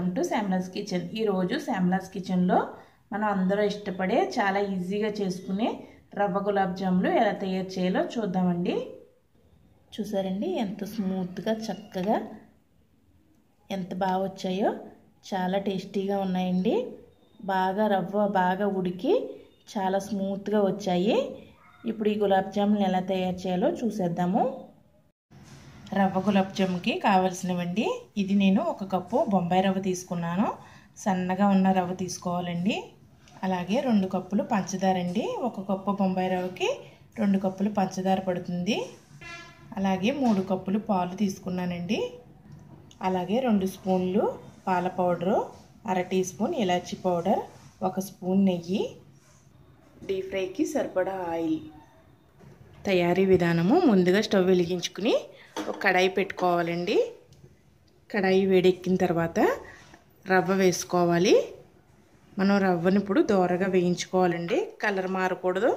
Welcome to శ్యామలాస్ kitchen. ఈ రోజు శ్యామలాస్ kitchen లో మనం అందరూ ఇష్టపడే చాలా ఈజీగా చేసుకునే రవ్వ గులాబ్ జాములు ఎలా తయారు చేయాలో చూద్దామండి। చూసారండి ఎంత స్మూత్ గా చక్కగా ఎంత బాగా వచ్చాయో, చాలా టేస్టీగా ఉన్నాయండి। బాగా రవ్వ బాగా ఉడికి చాలా స్మూత్ గా వచ్చాయి। ఇప్పుడు ఈ గులాబ్ జాములు ఎలా తయారు చేయాలో చూసేద్దాము। రవ్వ గులాబ్ జాముకి కావాల్సినవండి, ఇది నేను 1 కప్పు బొంబాయి రవ్వ తీసుకున్నాను, సన్నగా ఉన్న రవ్వ తీసుకోవాలండి। అలాగే 2 కప్పులు పంచదార అండి, 1 కప్పు బొంబాయి రవ్వకి 2 కప్పులు పంచదార పడుతుంది। అలాగే 3 కప్పులు పాలు తీసుకున్నానండి। అలాగే 2 స్పూన్లు పాల పౌడరు, 1/2 టీ స్పూన్ ఇలాచీ పౌడర్, 1 స్పూన్ నెయ్యి, డీప్ ఫ్రైకి సరిపడా ఆయిల్। తయారీ విధానము, ముందుగా స్టవ్ వెలిగించుకుని ఒక కడాయి పెట్టుకోవాలండి। కడాయి వేడెక్కిన తర్వాత రవ్వ వేసుకోవాలి। మనం రవ్వని ఇప్పుడు దోరగా వేయించుకోవాలండి, కలర్ మారకూడదు,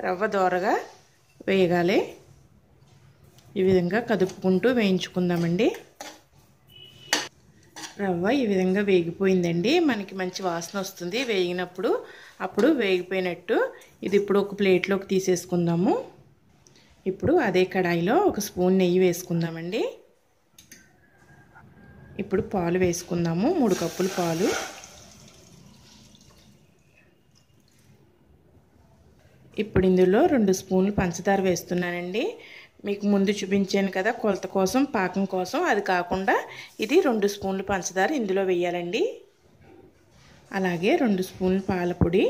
రవ్వ దోరగా వేయగాలి। ఈ విధంగా కదుపుకుంటూ వేయించుకుందామండి। రవ్వ ఈ విధంగా వేగిపోయిందండి, మనకి మంచి వాసన వస్తుంది వేగినప్పుడు, అప్పుడు వేగిపోయినట్టు। ఇది ఇప్పుడు ఒక ప్లేట్లోకి తీసేసుకుందాము। ఇప్పుడు అదే కడాయిలో 1 స్పూన్ నెయ్యి వేసుకుందామండి। ఇప్పుడు పాలు వేసుకుందాము, 3 కప్పులు పాలు। ఇప్పుడు ఇందులో 2 స్పూన్లు పంచదార వేస్తున్నానండి। మీకు ముందు చూపించాను కదా కొలత కోసం, పాకం కోసం, అది కాకుండా ఇది 2 స్పూన్లు పంచదార ఇందులో వేయాలండి। అలాగే 2 స్పూన్లు పాల పొడి।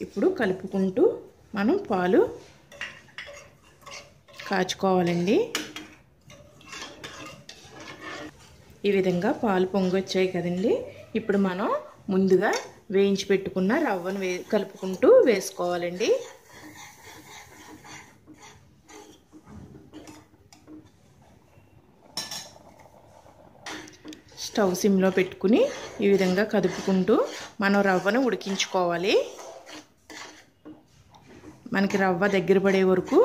ఇప్పుడు కలుపుకుంటూ మనం పాలు కాచుకోవాలండి। ఈ విధంగా పాలు పొంగొచ్చాయి కదండి, ఇప్పుడు మనం ముందుగా వేయించి పెట్టుకున్న రవ్వను కలుపుకుంటూ వేసుకోవాలండి। స్టవ్ సిమ్లో పెట్టుకుని ఈ విధంగా కదుపుకుంటూ మనం రవ్వను ఉడికించుకోవాలి। మనకి రవ్వ దగ్గర పడే వరకు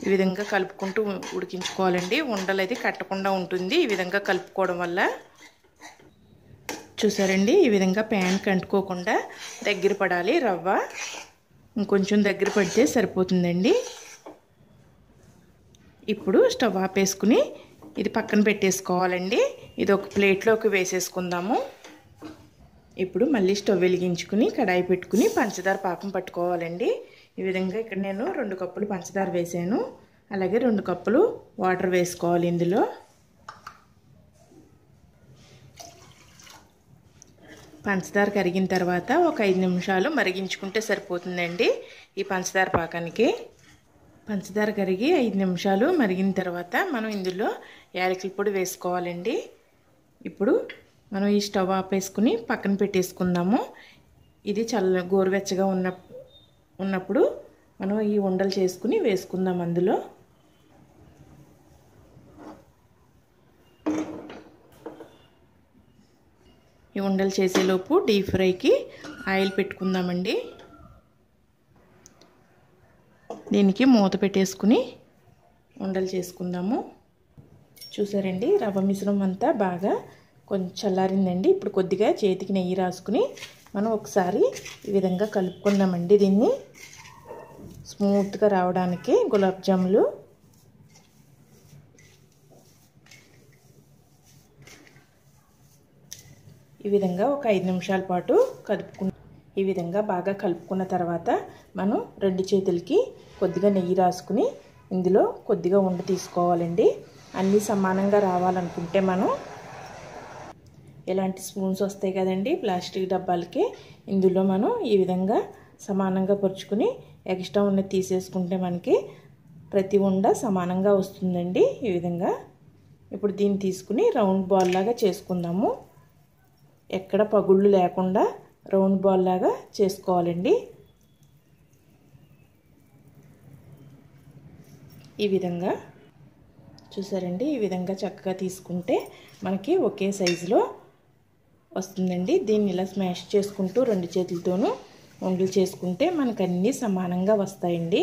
ఈ విధంగా కలుపుకుంటూ ఉడికించుకోవాలండి, ఉండలు అయితే కట్టకుండా ఉంటుంది ఈ విధంగా కలుపుకోవడం వల్ల। చూసారండి ఈ విధంగా ప్యాన్కి అంటుకోకుండా దగ్గర పడాలి రవ్వ, ఇంకొంచెం దగ్గర పడితే సరిపోతుందండి। ఇప్పుడు స్టవ్ ఆపేసుకుని ఇది పక్కన పెట్టేసుకోవాలండి, ఇది ఒక ప్లేట్లోకి వేసేసుకుందాము। ఇప్పుడు మళ్ళీ స్టవ్ వెలిగించుకుని కడాయి పెట్టుకుని పంచదార పాకం పట్టుకోవాలండి। ఈ విధంగా ఇక్కడ నేను 2 కప్పులు పంచదార వేసాను, అలాగే 2 కప్పులు వాటర్ వేసుకోవాలి ఇందులో। పంచదార కరిగిన తర్వాత ఒక 5 నిమిషాలు మరిగించుకుంటే సరిపోతుందండి ఈ పంచదార పాకానికి। పంచదార కరిగి 5 నిమిషాలు మరిగిన తర్వాత మనం ఇందులో యాలకుల పొడి వేసుకోవాలండి। ఇప్పుడు మనం ఈ స్టవ్ ఆపేసుకుని పక్కన పెట్టేసుకుందాము। ఇది గోరువెచ్చగా ఉన్నప్పుడు మనం ఈ ఉండలు చేసుకుని వేసుకుందాం అందులో। ఈ ఉండలు చేసేలోపు డీప్ ఫ్రైకి ఆయిల్ పెట్టుకుందామండి। దీనికి మూత పెట్టేసుకుని ఉండలు చేసుకుందాము। చూసారండి రవ్వ మిశ్రమం అంతా బాగా కొంచెం చల్లారిందండి, ఇప్పుడు కొద్దిగా చేతికి నెయ్యి రాసుకుని మనం ఒకసారి ఈ విధంగా కలుపుకుందామండి దీన్ని స్మూత్గా రావడానికి గులాబ్ జాములు। ఈ విధంగా ఒక 5 నిమిషాల పాటు ఈ విధంగా బాగా కలుపుకున్న తర్వాత మనం 2 చేతులకి కొద్దిగా నెయ్యి రాసుకుని ఇందులో కొద్దిగా ఉండ తీసుకోవాలండి। అన్నీ సమానంగా రావాలనుకుంటే మనం ఇలాంటి స్పూన్స్ వస్తాయి కదండి ప్లాస్టిక్ డబ్బాలకి, ఇందులో మనం ఈ విధంగా సమానంగా పరుచుకుని ఎక్స్ట్రా ఉన్నది తీసేసుకుంటే మనకి ప్రతి ఉండ సమానంగా వస్తుందండి ఈ విధంగా। ఇప్పుడు దీన్ని తీసుకుని రౌండ్ బాల్ లాగా చేసుకుందాము, ఎక్కడ పగుళ్ళు లేకుండా రౌండ్ బాల్ లాగా చేసుకోవాలండి। ఈ విధంగా చూసారండి ఈ విధంగా చక్కగా తీసుకుంటే మనకి ఒకే సైజులో వస్తుందండి। దీన్ని ఇలా స్మాష్ చేసుకుంటూ 2 చేతులతోనూ ఉండలు చేసుకుంటే మనకు అన్నీ సమానంగా వస్తాయండి।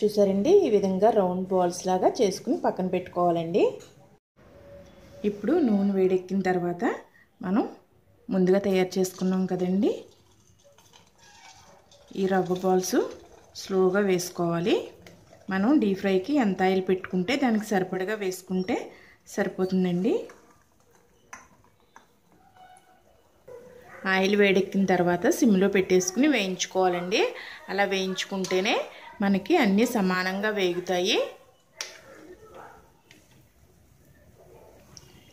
చూసారండి, ఈ విధంగా రౌండ్ బాల్స్ లాగా చేసుకుని పక్కన పెట్టుకోవాలండి. ఇప్పుడు నూనె వేడెక్కిన తర్వాత మనం ముందుగా తయారు చేసుకున్నాం కదండి, ఈ రవ్వ బాల్స్ స్లోగా వేసుకోవాలి. మనం డీప్ ఫ్రైకి ఎంత ఆయిల్ పెట్టుకుంటే దానికి సరిపడగా వేసుకుంటే సరిపోతుందండి. ఆయిల్ వేడెక్కిన తర్వాత సిమ్లో పెట్టేసుకుని వేయించుకోవాలండి. అలా వేయించుకుంటేనే మనకి అన్నీ సమానంగా వేగుతాయి.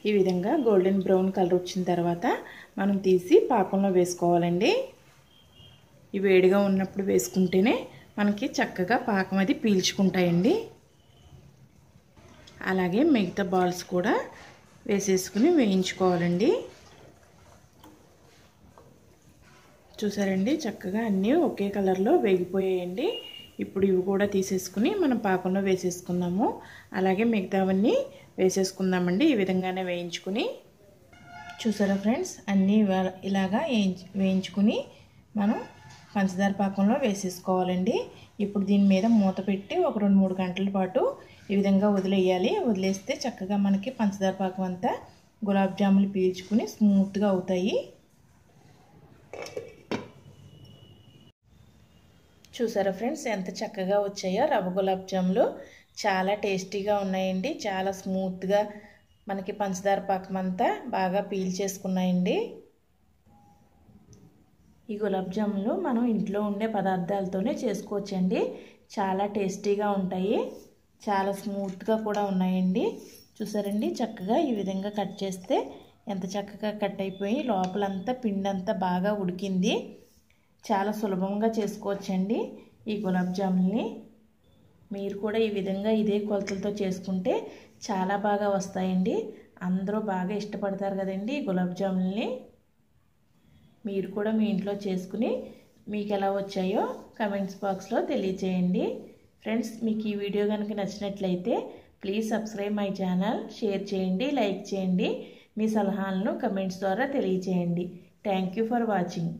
ఈ విధంగా గోల్డెన్ బ్రౌన్ కలర్ వచ్చిన తర్వాత మనం తీసి పాకంలో వేసుకోవాలండి. ఈ వేడిగా ఉన్నప్పుడు వేసుకుంటేనే మనకి చక్కగా పాకం అది పీల్చుకుంటాయండి. అలాగే మిగతా బాల్స్ కూడా వేసేసుకుని వేయించుకోవాలండి. చూసారండి, చక్కగా అన్నీ ఒకే కలర్లో వేగిపోయాయండి. ఇప్పుడు ఇవి కూడా తీసేసుకుని మనం పాకంలో వేసేసుకుందాము. అలాగే మిగతావన్నీ వేసేసుకుందామండి. ఈ విధంగానే వేయించుకుని. చూసారా ఫ్రెండ్స్, అన్నీ ఇలాగా వేయించుకుని మనం పంచదార పాకంలో వేసేసుకోవాలండి. ఇప్పుడు దీని మీద మూత పెట్టి ఒక 2-3 గంటల పాటు ఈ విధంగా వదిలేయాలి. వదిలేస్తే చక్కగా మనకి పంచదార పాకం అంతా గులాబ్ జాములు పీల్చుకుని స్మూత్గా అవుతాయి. చూసారా ఫ్రెండ్స్, ఎంత చక్కగా వచ్చాయో రవ్వ గులాబ్ జాములు. చాలా టేస్టీగా ఉన్నాయండి. చాలా స్మూత్గా మనకి పంచదార పాకం అంతా బాగా పీల్చేసుకున్నాయండి. ఈ గులాబ్ జాములు మనం ఇంట్లో ఉండే పదార్థాలతోనే చేసుకోవచ్చండి. చాలా టేస్టీగా ఉంటాయి. చాలా స్మూత్గా కూడా ఉన్నాయండి. చూసారండి, చక్కగా ఈ విధంగా కట్ చేస్తే ఎంత చక్కగా కట్ అయిపోయి లోపలంతా పిండి అంతా బాగా ఉడికింది. చాలా సులభంగా చేసుకోవచ్చండి ఈ గులాబ్ జాములని. మీరు కూడా ఈ విధంగా ఇదే కొలతలతో చేసుకుంటే చాలా బాగా వస్తాయండి. అందరూ బాగా ఇష్టపడతారు కదండి ఈ గులాబ్ జాములని. మీరు కూడా మీ ఇంట్లో చేసుకుని మీకు ఎలా వచ్చాయో కామెంట్స్ బాక్స్లో తెలియచేయండి. ఫ్రెండ్స్, మీకు ఈ వీడియో కనుక నచ్చినట్లయితే please subscribe my channel, share చేయండి, లైక్ చేయండి. మీ సలహాలను కమెంట్స్ ద్వారా తెలియచేయండి. Thank you for watching.